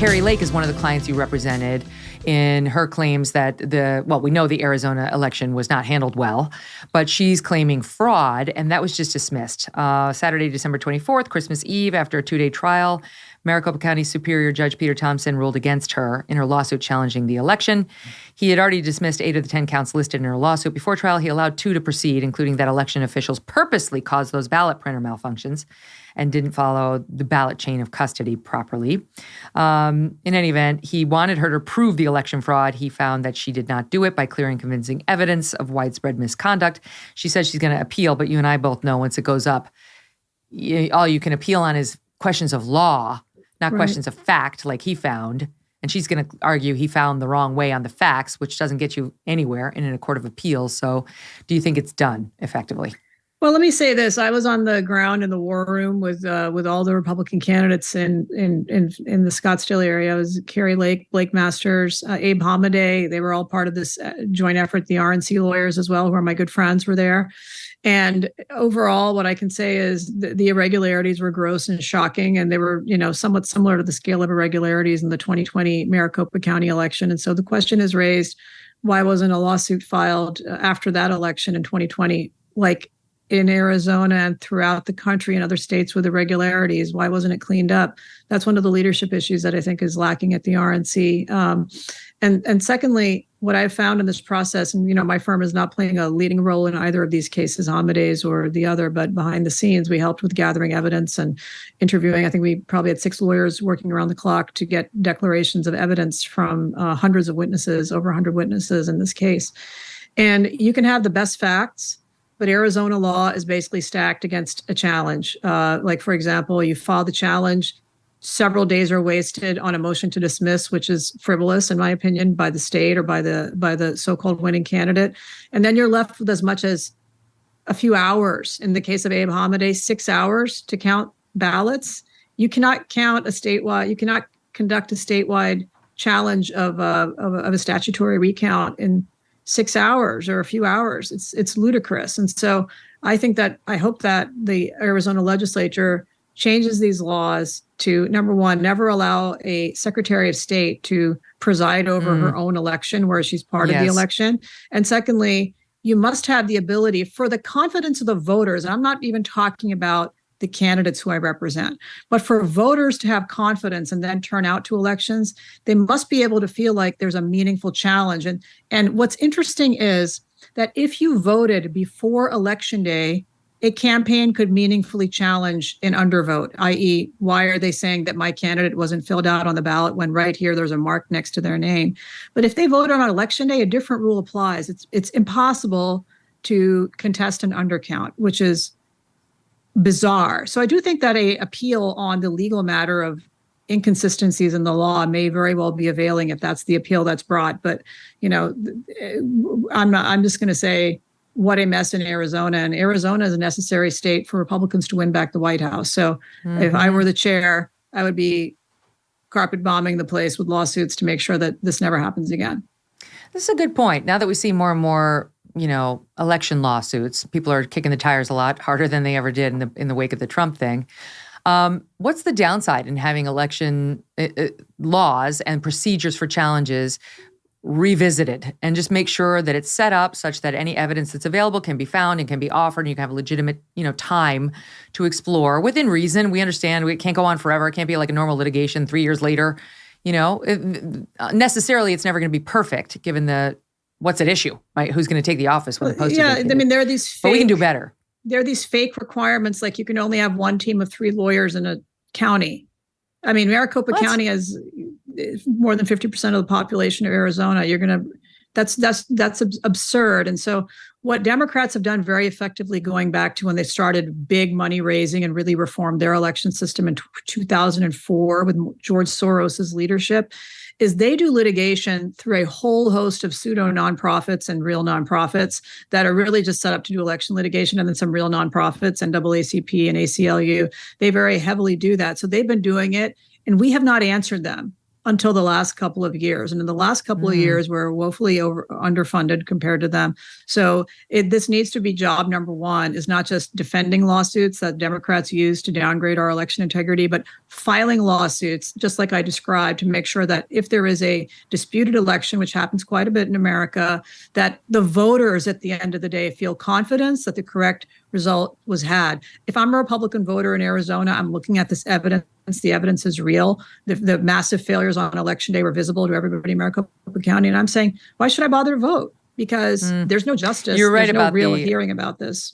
Kari Lake is one of the clients you represented in her claims that we know the Arizona election was not handled well, but she's claiming fraud, and that was just dismissed. Saturday, December 24th, Christmas Eve, after a 2-day trial, Maricopa County Superior Judge Peter Thompson ruled against her in her lawsuit challenging the election. He had already dismissed 8 of the 10 counts listed in her lawsuit. Before trial, he allowed 2 to proceed, including that election officials purposely caused those ballot printer malfunctions and didn't follow the ballot chain of custody properly. In any event, he wanted her to prove the election fraud. He found that she did not do it by clear and convincing evidence of widespread misconduct. She says she's going to appeal, but you and I both know once it goes up, all you can appeal on is questions of law, not questions of fact like he found. And she's going to argue he found the wrong way on the facts, which doesn't get you anywhere in a court of appeals. So do you think it's done effectively? Well, let me say this. I was on the ground in the war room with all the Republican candidates in the Scottsdale area. It was Kari Lake, Blake Masters, Abe Hamadeh. They were all part of this joint effort. The RNC lawyers as well, who are my good friends, were there. And overall, what I can say is the irregularities were gross and shocking, and they were, somewhat similar to the scale of irregularities in the 2020 Maricopa County election. And so the question is raised, why wasn't a lawsuit filed after that election in 2020, like in Arizona and throughout the country and other states with irregularities? Why wasn't it cleaned up? That's one of the leadership issues that I think is lacking at the RNC. And secondly, what I've found in this process, and my firm is not playing a leading role in either of these cases, Hamadeh's or the other, but behind the scenes, we helped with gathering evidence and interviewing. I think we probably had 6 lawyers working around the clock to get declarations of evidence from hundreds of witnesses, over 100 witnesses in this case. And you can have the best facts, but Arizona law is basically stacked against a challenge. Like, for example, you file the challenge, several days are wasted on a motion to dismiss, which is frivolous, in my opinion, by the state or by the so-called winning candidate. And then you're left with as much as a few hours. In the case of Abe Hamadeh, 6 hours to count ballots. You cannot conduct a statewide challenge of a statutory recount in 6 hours or a few hours. It's ludicrous. And so I hope that the Arizona legislature changes these laws to, number one, never allow a Secretary of State to preside over her own election where she's part of the election. And secondly, you must have the ability for the confidence of the voters. And I'm not even talking about the candidates who I represent, but for voters to have confidence and then turn out to elections, they must be able to feel like there's a meaningful challenge. And what's interesting is that if you voted before Election Day, a campaign could meaningfully challenge an undervote, i.e., why are they saying that my candidate wasn't filled out on the ballot when right here there's a mark next to their name? But if they voted on Election Day, a different rule applies. It's impossible to contest an undercount, which is bizarre. So I do think that a appeal on the legal matter of inconsistencies in the law may very well be availing if that's the appeal that's brought. But, I'm just going to say, what a mess in Arizona. And Arizona is a necessary state for Republicans to win back the White House. So if I were the chair, I would be carpet bombing the place with lawsuits to make sure that this never happens again. This is a good point. Now that we see more and more, election lawsuits, people are kicking the tires a lot harder than they ever did in the wake of the Trump thing. What's the downside in having election laws and procedures for challenges revisited, and just make sure that it's set up such that any evidence that's available can be found and can be offered, and you can have legitimate, time to explore within reason? We understand it can't go on forever. It can't be like a normal litigation 3 years later. Necessarily it's never going to be perfect given what's at issue, right? Who's going to take the office when the post is vacated. I mean, there are these but we can do better. There are these fake requirements, like you can only have one team of 3 lawyers in a county. I mean, Maricopa County has more than 50% of the population of Arizona. That's absurd. And so what Democrats have done very effectively, going back to when they started big money raising and really reformed their election system in 2004 with George Soros's leadership, is they do litigation through a whole host of pseudo nonprofits and real nonprofits that are really just set up to do election litigation, and then some real nonprofits, NAACP and ACLU. They very heavily do that. So they've been doing it, and we have not answered them. until the last couple of years. And in the last couple of years, we're woefully underfunded compared to them. So this needs to be job number one, is not just defending lawsuits that Democrats use to downgrade our election integrity, but filing lawsuits, just like I described, to make sure that if there is a disputed election, which happens quite a bit in America, that the voters at the end of the day feel confidence that the correct result was had. If I'm a Republican voter in Arizona, I'm looking at this evidence. The evidence is real. The massive failures on election day were visible to everybody in Maricopa County. And I'm saying, why should I bother to vote? Because there's no justice. You're right there's about no real hearing about this.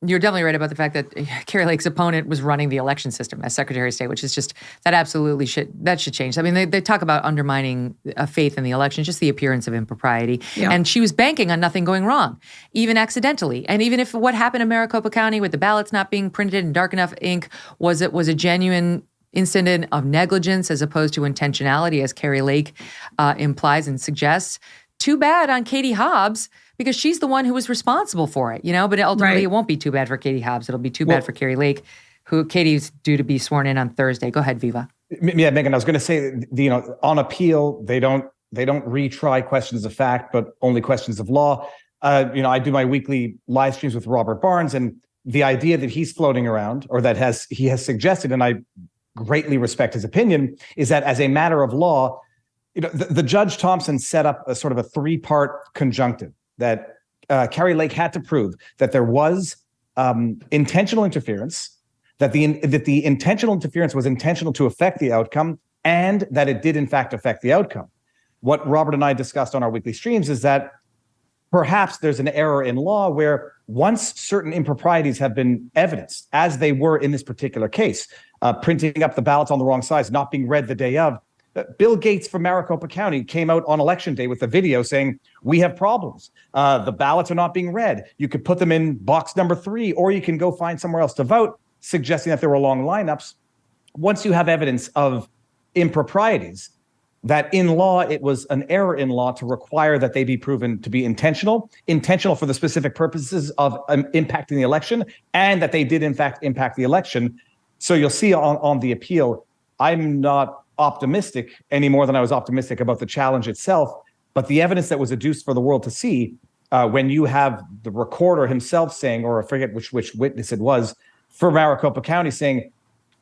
You're definitely right about the fact that Kari Lake's opponent was running the election system as Secretary of State, which is just, that absolutely should change. I mean, they talk about undermining faith in the election, just the appearance of impropriety. Yeah. And she was banking on nothing going wrong, even accidentally. And even if what happened in Maricopa County with the ballots not being printed in dark enough ink was a genuine incident of negligence as opposed to intentionality, as Kari Lake implies and suggests, too bad on Katie Hobbs, because she's the one who was responsible for it, But ultimately, It won't be too bad for Katie Hobbs. It'll be too bad for Kari Lake, who Katie's due to be sworn in on Thursday. Go ahead, Viva. Yeah, Megyn, I was going to say, on appeal, they don't retry questions of fact, but only questions of law. I do my weekly live streams with Robert Barnes, and the idea that he's floating around, or that he has suggested, and I greatly respect his opinion, is that as a matter of law, the Judge Thompson set up a sort of a three-part conjunctive that Kari Lake had to prove that there was intentional interference, that the intentional interference was intentional to affect the outcome, and that it did in fact affect the outcome. What Robert and I discussed on our weekly streams is that perhaps there's an error in law where once certain improprieties have been evidenced, as they were in this particular case, printing up the ballots on the wrong size, not being read the day of, Bill Gates from Maricopa County came out on election day with a video saying, we have problems. The ballots are not being read. You could put them in box number 3, or you can go find somewhere else to vote, suggesting that there were long lineups. Once you have evidence of improprieties, that in law, it was an error in law to require that they be proven to be intentional for the specific purposes of impacting the election, and that they did in fact impact the election. So you'll see on the appeal, I'm not optimistic any more than I was optimistic about the challenge itself, but the evidence that was adduced for the world to see, when you have the recorder himself saying, or I forget which witness it was for Maricopa County, saying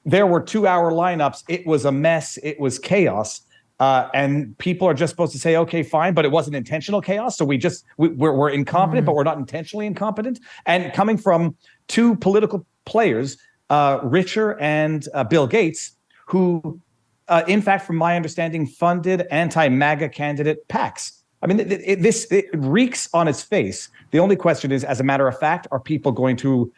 there were 2-hour lineups, it was a mess, it was chaos, and people are just supposed to say, okay, fine, but it wasn't intentional chaos, so we're incompetent, but we're not intentionally incompetent. And coming from two political players, Richer and Bill Gates, who in fact, from my understanding, funded anti-MAGA candidate PACs. I mean, it reeks on its face. The only question is, as a matter of fact, are people going to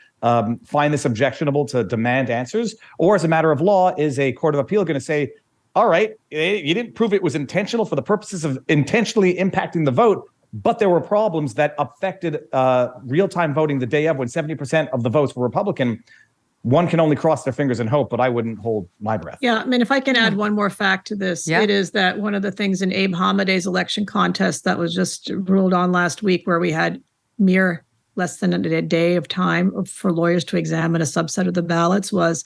find this objectionable to demand answers? Or as a matter of law, is a court of appeal going to say, all right, you didn't prove it was intentional for the purposes of intentionally impacting the vote, but there were problems that affected real-time voting the day of when 70% of the votes were Republican. One can only cross their fingers and hope, but I wouldn't hold my breath. Yeah, I mean, if I can add one more fact to this, it is that one of the things in Abe Hamadeh's election contest that was just ruled on last week, where we had mere less than a day of time for lawyers to examine a subset of the ballots, was,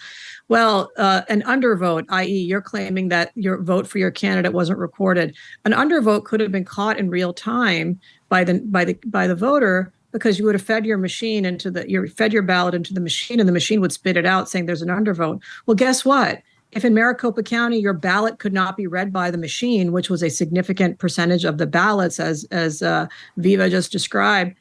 an undervote, i.e. you're claiming that your vote for your candidate wasn't recorded. An undervote could have been caught in real time by the voter, because you would have fed your ballot into the machine, and the machine would spit it out saying there's an undervote. Well, guess what? If in Maricopa County your ballot could not be read by the machine, which was a significant percentage of the ballots, as Viva just described,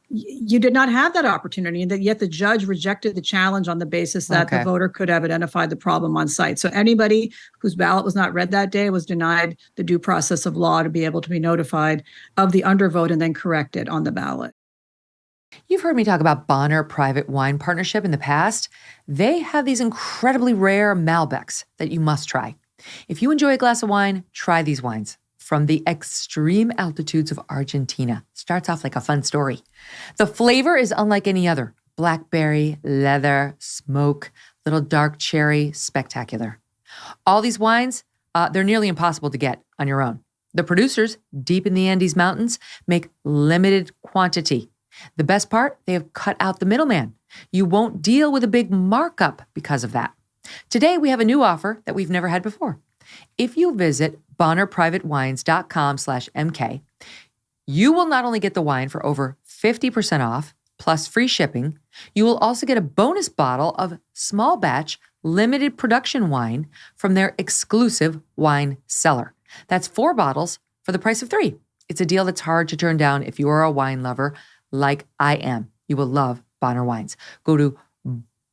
you did not have that opportunity, and yet the judge rejected the challenge on the basis that the voter could have identified the problem on site. So anybody whose ballot was not read that day was denied the due process of law to be able to be notified of the undervote and then corrected on the ballot. You've heard me talk about Bonner Private Wine Partnership in the past. They have these incredibly rare Malbecs that you must try. If you enjoy a glass of wine, try these wines from the extreme altitudes of Argentina. Starts off like a fun story. The flavor is unlike any other. Blackberry, leather, smoke, little dark cherry, spectacular. All these wines, they're nearly impossible to get on your own. The producers, deep in the Andes Mountains, make limited quantity. The best part, they have cut out the middleman. You won't deal with a big markup because of that. Today, we have a new offer that we've never had before. If you visit bonnerprivatewines.com/MK, you will not only get the wine for over 50% off, plus free shipping, you will also get a bonus bottle of small batch limited production wine from their exclusive wine cellar. That's 4 bottles for the price of 3. It's a deal that's hard to turn down if you are a wine lover like I am. You will love Bonner Wines. Go to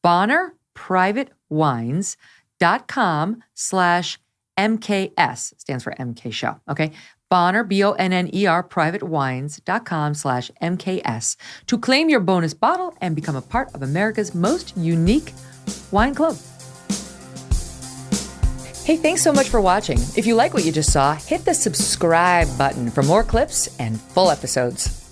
bonnerprivatewines.com/MKS. Stands for MK Show. Okay. Bonner, BONNER, privatewines.com/MKS to claim your bonus bottle and become a part of America's most unique wine club. Hey, thanks so much for watching. If you like what you just saw, hit the subscribe button for more clips and full episodes.